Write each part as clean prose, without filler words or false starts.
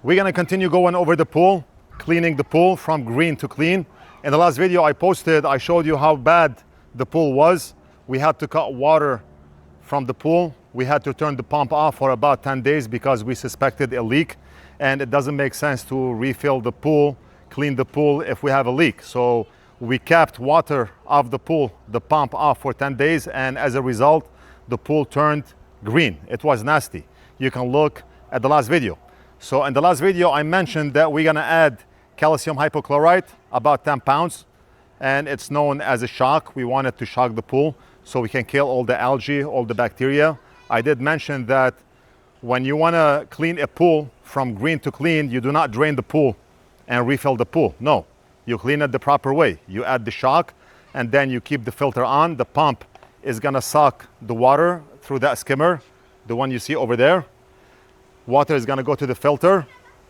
We're gonna continue going over the pool, cleaning the pool from green to clean. In the last video I posted, I showed you how bad the pool was. We had to cut water from the pool. We had to turn the pump off for about 10 days because we suspected a leak, and it doesn't make sense to refill the pool, clean the pool if we have a leak. So we kept water off the pool, the pump off for 10 days, and as a result, the pool turned green. It was nasty. You can look at the last video. So in the last video, I mentioned that we're gonna add calcium hypochlorite, about 10 pounds, and it's known as a shock. We wanted to shock the pool so we can kill all the algae, all the bacteria. I did mention that when you wanna clean a pool from green to clean, you do not drain the pool and refill the pool. No, you clean it the proper way. You add the shock and then you keep the filter on. The pump is gonna suck the water through that skimmer, the one you see over there. Water is gonna go to the filter.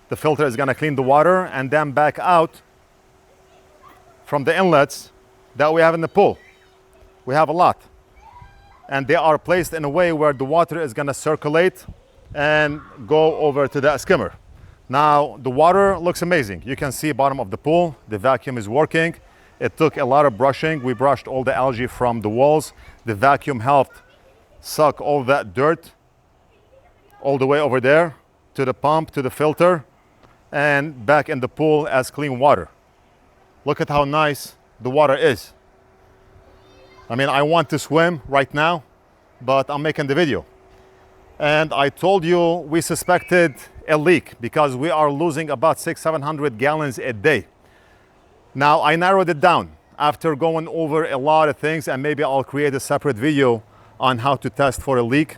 The filter is gonna clean the water and then back out from the inlets that we have in the pool. We have a lot. And they are placed in a way where the water is gonna circulate and go over to that skimmer. Now, the water looks amazing. You can see bottom of the pool. The vacuum is working. It took a lot of brushing. We brushed all the algae from the walls. The vacuum helped suck all that dirt all the way over there to the pump, to the filter, and back in the pool as clean water. Look at how nice the water is. I mean, I want to swim right now, but I'm making the video. And I told you we suspected a leak because we are losing about 600-700 gallons a day. Now, I narrowed it down after going over a lot of things, and maybe I'll create a separate video on how to test for a leak.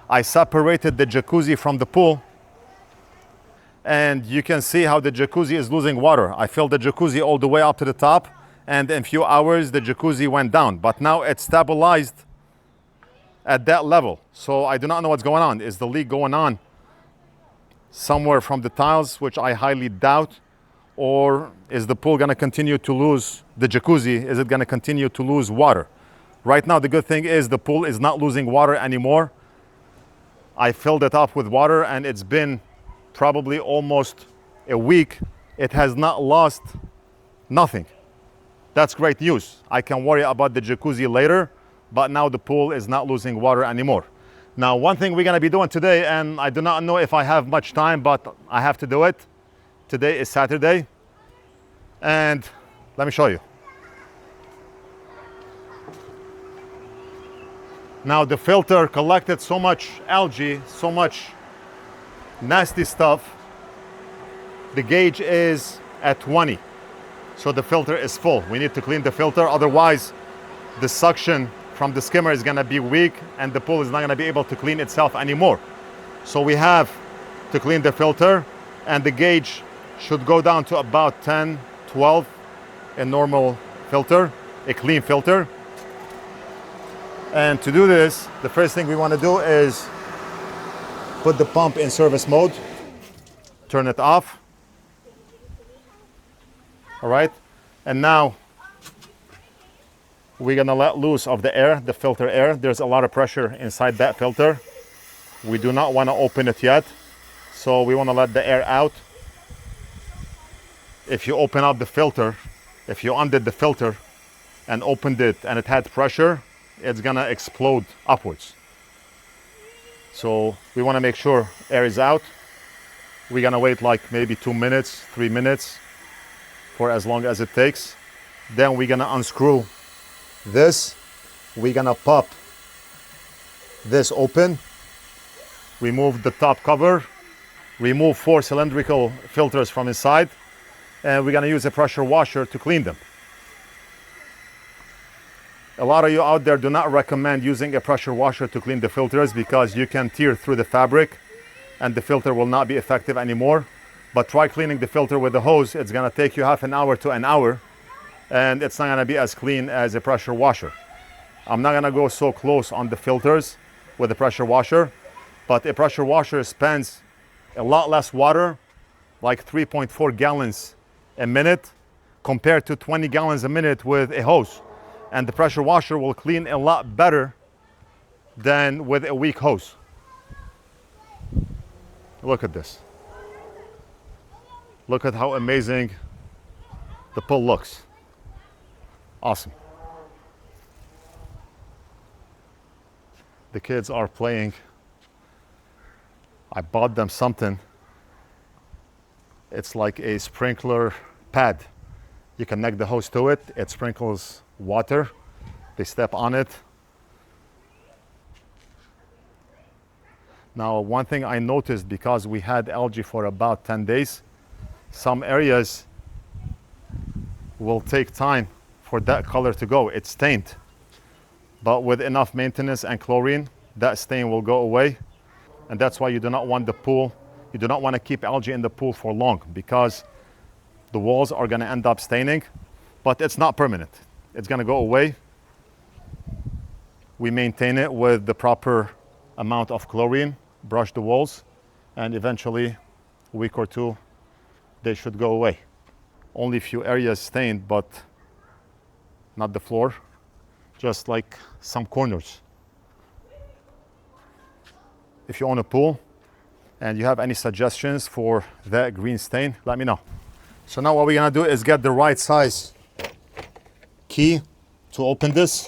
I separated the jacuzzi from the pool, and you can see how the jacuzzi is losing water. I filled the jacuzzi all the way up to the top, and in a few hours the jacuzzi went down, but now it's stabilized at that level. So I do not know what's going on. Is the leak going on somewhere from the tiles, which I highly doubt, or is the pool gonna continue to lose, the jacuzzi, is it gonna continue to lose water? Right now, the good thing is the pool is not losing water anymore. I filled it up with water and it's been probably almost a week. It has not lost nothing. That's great news. I can worry about the jacuzzi later, but now the pool is not losing water anymore. Now, one thing we're gonna be doing today, and I do not know if I have much time, but I have to do it. Today is Saturday, and let me show you. Now, the filter collected so much algae, so much nasty stuff. The gauge is at 20, so the filter is full. We need to clean the filter, otherwise the suction from the skimmer is gonna be weak and the pool is not gonna be able to clean itself anymore. So we have to clean the filter, and the gauge should go down to about 10, 12, a normal filter, a clean filter. And to do this, the first thing we wanna do is put the pump in service mode, turn it off. All right, and now we're gonna let loose of the air, the filter air. There's a lot of pressure inside that filter. We do not wanna open it yet, so we wanna let the air out. If you open up the filter, if you undid the filter and opened it and it had pressure, it's gonna explode upwards. So we wanna make sure air is out. We're gonna wait like maybe 2 minutes, 3 minutes, for as long as it takes. Then we're gonna unscrew this. We're gonna pop this open, remove the top cover, remove 4 cylindrical filters from inside, and we're gonna use a pressure washer to clean them. A lot of you out there do not recommend using a pressure washer to clean the filters because you can tear through the fabric and the filter will not be effective anymore. But try cleaning the filter with a hose. It's gonna take you half an hour to an hour, and it's not gonna be as clean as a pressure washer. I'm not gonna go so close on the filters with a pressure washer, but a pressure washer spends a lot less water, like 3.4 gallons a minute, compared to 20 gallons a minute with a hose. And the pressure washer will clean a lot better than with a weak hose. Look at this. Look at how amazing the pool looks. Awesome. The kids are playing. I bought them something. It's like a sprinkler pad. You connect the hose to it. It sprinkles water. They step on it. Now, one thing I noticed, because we had algae for about 10 days, some areas will take time for that color to go. It's stained. But with enough maintenance and chlorine, that stain will go away. And that's why you do not want the pool, you do not want to keep algae in the pool for long, because the walls are going to end up staining, but it's not permanent. It's going to go away. We maintain it with the proper amount of chlorine, brush the walls, and eventually, a week or two, they should go away. Only a few areas stained, but not the floor, just like some corners. If you own a pool and you have any suggestions for that green stain, let me know. So now what we're gonna do is get the right size key to open this.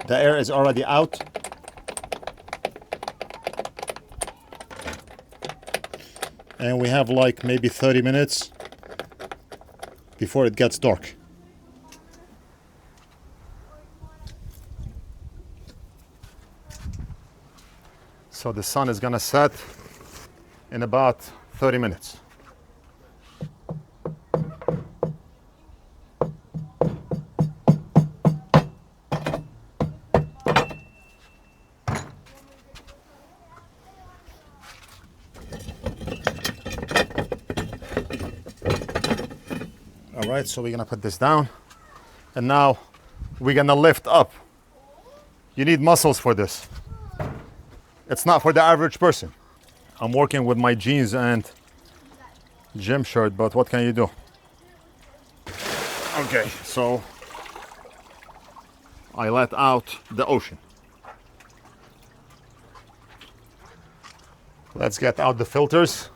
The air is already out. And we have like maybe 30 minutes before it gets dark. So the sun is gonna set in about 30 minutes. All right, so we're gonna put this down, and now we're gonna lift up. You need muscles for this. It's not for the average person. I'm working with my jeans and gym shirt, but what can you do? Okay, so I let out the ocean. Let's get out the filters.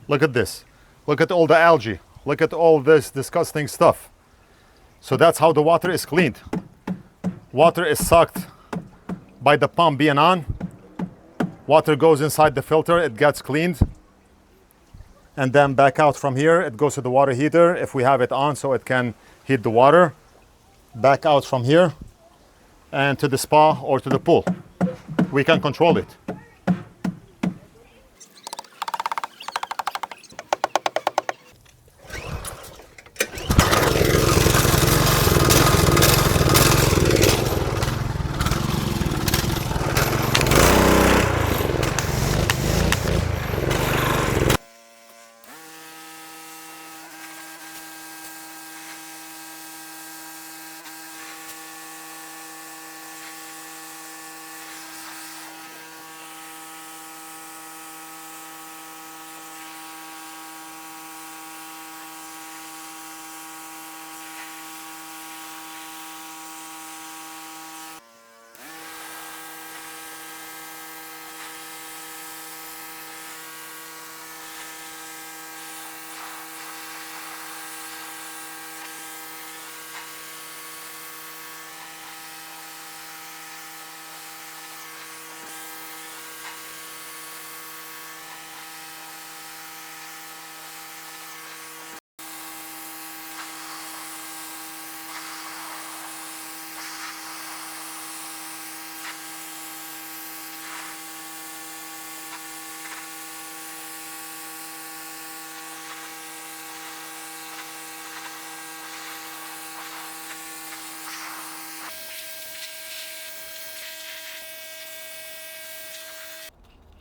Look at this. Look at all the algae. Look at all this disgusting stuff. So that's how the water is cleaned. Water is sucked by the pump being on. Water goes inside the filter, it gets cleaned. And then back out from here, it goes to the water heater if we have it on so it can heat the water. Back out from here and to the spa or to the pool. We can control it.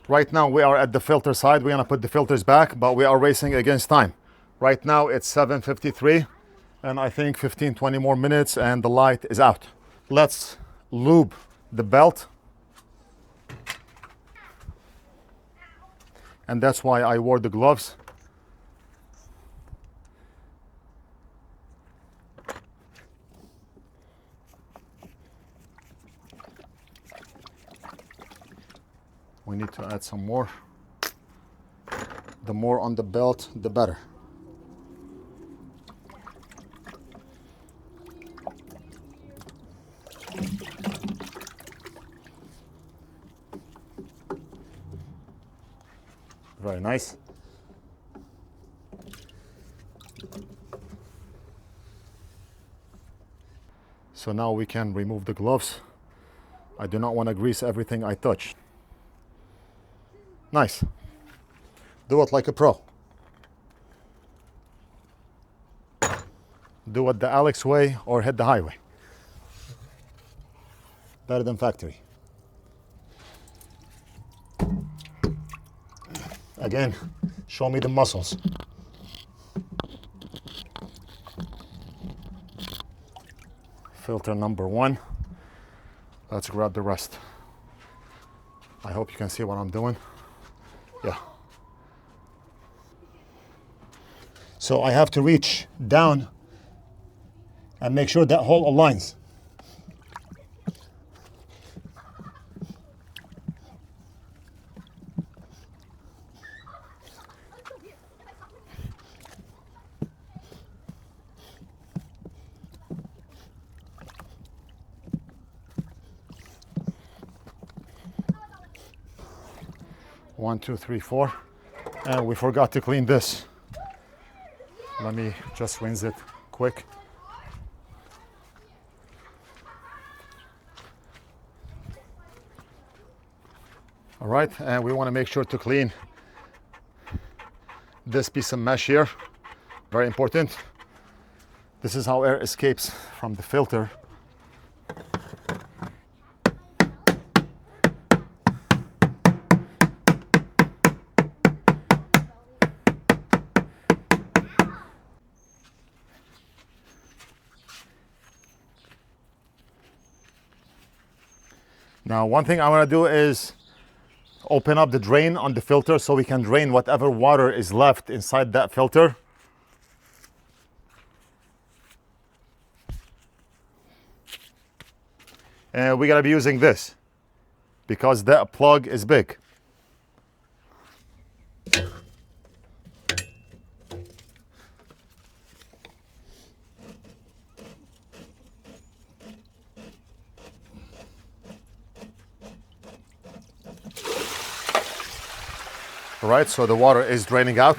Right now we are at the filter side. We're gonna put the filters back, but we are racing against time. Right now it's 7:53, and I think 15-20 more minutes and the light is out. Let's lube the belt. And that's why I wore the gloves. We need to add some more. The more on the belt, the better. Very nice. So now we can remove the gloves. I do not want to grease everything I touch. Nice. Do it like a pro. Do it the Alex way or hit the highway. Better than factory. Again, show me the muscles. Filter number 1. Let's grab the rest. I hope you can see what I'm doing. Yeah. So I have to reach down and make sure that hole aligns. One, two, three, four. And we forgot to clean this. Let me just rinse it quick. All right, and we want to make sure to clean this piece of mesh here. Very important. This is how air escapes from the filter. Now, one thing I want to do is open up the drain on the filter so we can drain whatever water is left inside that filter. And we gotta be using this because that plug is big. All right, so the water is draining out.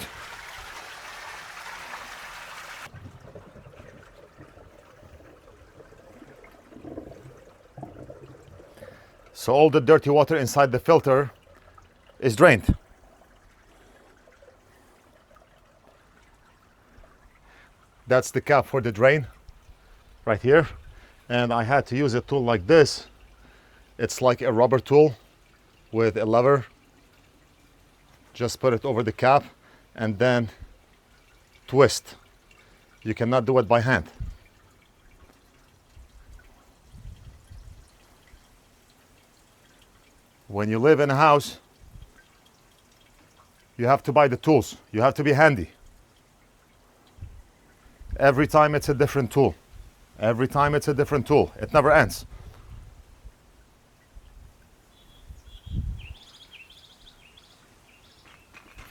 So all the dirty water inside the filter is drained. That's the cap for the drain right here. And I had to use a tool like this. It's like a rubber tool with a lever. Just put it over the cap and then twist. You cannot do it by hand. When you live in a house, you have to buy the tools. You have to be handy. Every time it's a different tool. Every time it's a different tool. It never ends.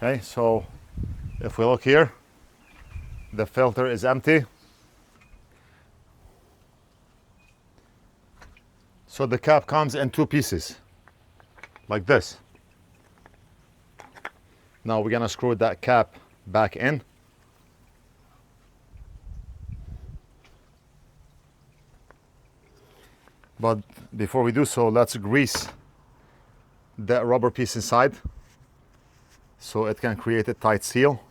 Okay, so if we look here, the filter is empty. So the cap comes in two pieces, like this. Now we're gonna screw that cap back in. But before we do so, let's grease that rubber piece inside so it can create a tight seal.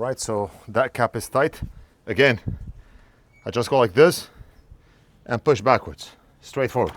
right, so that cap is tight. Again, I just go like this and push backwards, straightforward.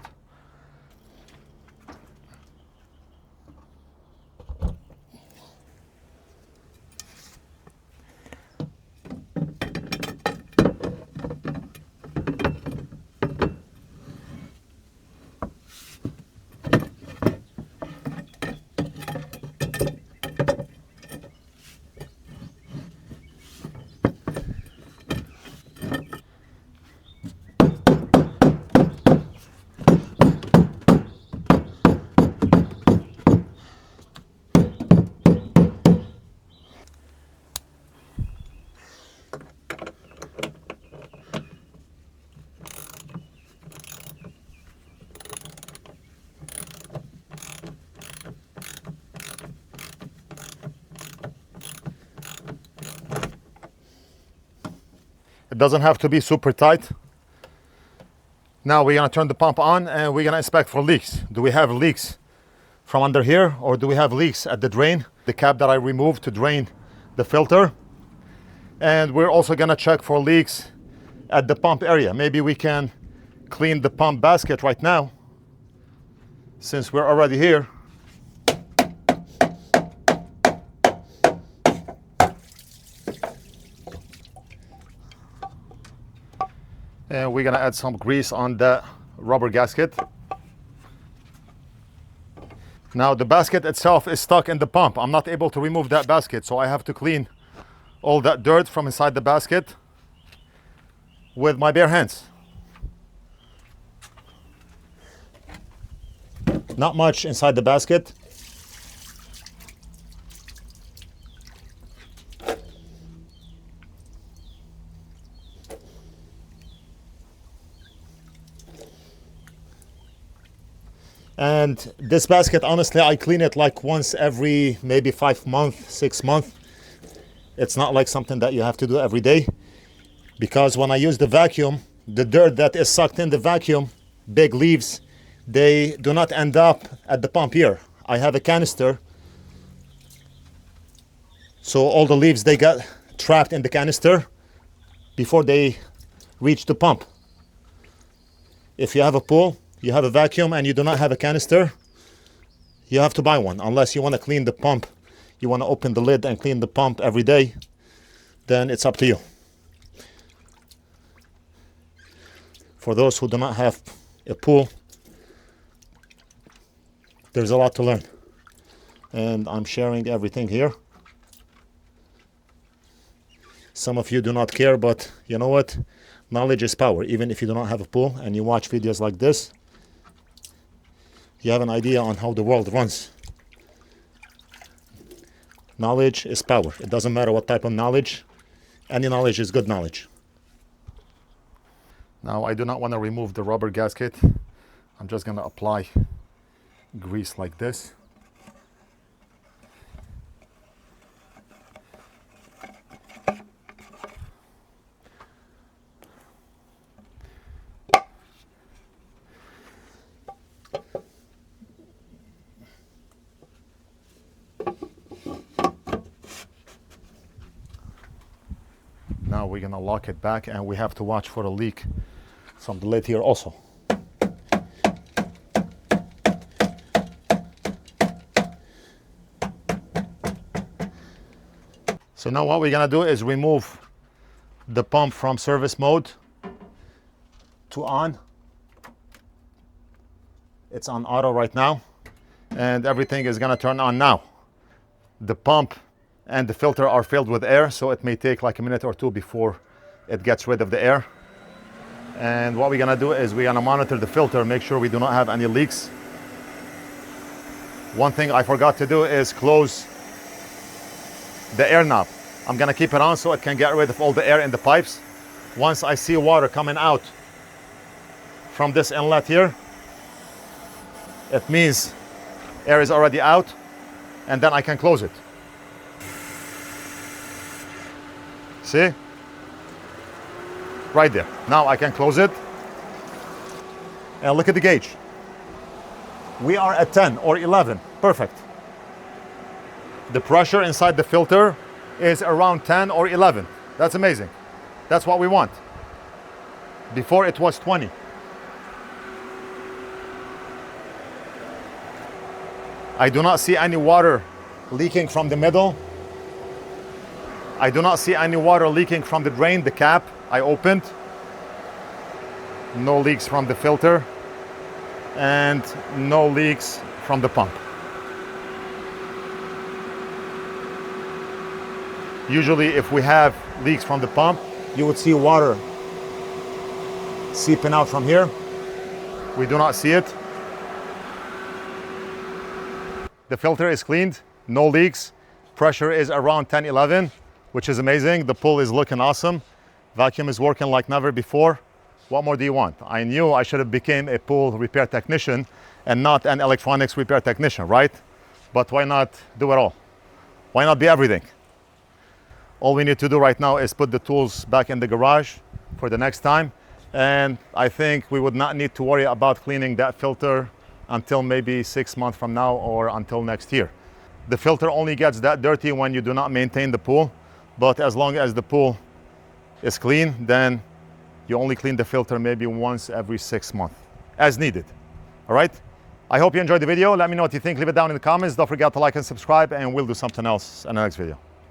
It doesn't have to be super tight. Now we're gonna turn the pump on and we're gonna inspect for leaks. Do we have leaks from under here, or do we have leaks at the drain? The cap that I removed to drain the filter. And we're also gonna check for leaks at the pump area. Maybe we can clean the pump basket right now, since we're already here. And we're gonna add some grease on the rubber gasket. Now the basket itself is stuck in the pump. I'm not able to remove that basket, so I have to clean all that dirt from inside the basket with my bare hands. Not much inside the basket. And this basket, honestly, I clean it like once every maybe 5 months, 6 months. It's not like something that you have to do every day, because when I use the vacuum, the dirt that is sucked in the vacuum, big leaves, they do not end up at the pump here. I have a canister, so all the leaves, they got trapped in the canister before they reach the pump. If you have a pool, you have a vacuum, and you do not have a canister, you have to buy one. Unless you want to clean the pump, you want to open the lid and clean the pump every day, then it's up to you. For those who do not have a pool, there's a lot to learn. And I'm sharing everything here. Some of you do not care, but you know what? Knowledge is power. Even if you do not have a pool and you watch videos like this, you have an idea on how the world runs. Knowledge is power. It doesn't matter what type of knowledge. Any knowledge is good knowledge. Now I do not want to remove the rubber gasket. I'm just going to apply grease like this. Now we're gonna lock it back, and we have to watch for a leak from the lid here also. So now what we're gonna do is remove the pump from service mode to on. It's on auto right now, and everything is gonna turn on now. The pump and the filter are filled with air, so it may take like a minute or two before it gets rid of the air. And what we're gonna do is we're gonna monitor the filter, make sure we do not have any leaks. One thing I forgot to do is close the air knob. I'm gonna keep it on so it can get rid of all the air in the pipes. Once I see water coming out from this inlet here, it means air is already out, and then I can close it. See? Right there. Now I can close it. And look at the gauge. We are at 10 or 11. Perfect. The pressure inside the filter is around 10 or 11. That's amazing. That's what we want. Before it was 20. I do not see any water leaking from the middle. I do not see any water leaking from the drain, the cap I opened. No leaks from the filter. And no leaks from the pump. Usually if we have leaks from the pump, you would see water seeping out from here. We do not see it. The filter is cleaned, no leaks. Pressure is around 10, 11, which is amazing. The pool is looking awesome. Vacuum is working like never before. What more do you want? I knew I should have become a pool repair technician and not an electronics repair technician, right? But why not do it all? Why not be everything? All we need to do right now is put the tools back in the garage for the next time. And I think we would not need to worry about cleaning that filter until maybe 6 months from now or until next year. The filter only gets that dirty when you do not maintain the pool. But as long as the pool is clean, then you only clean the filter maybe once every 6 months, as needed. All right? I hope you enjoyed the video. Let me know what you think. Leave it down in the comments. Don't forget to like and subscribe, and we'll do something else in the next video.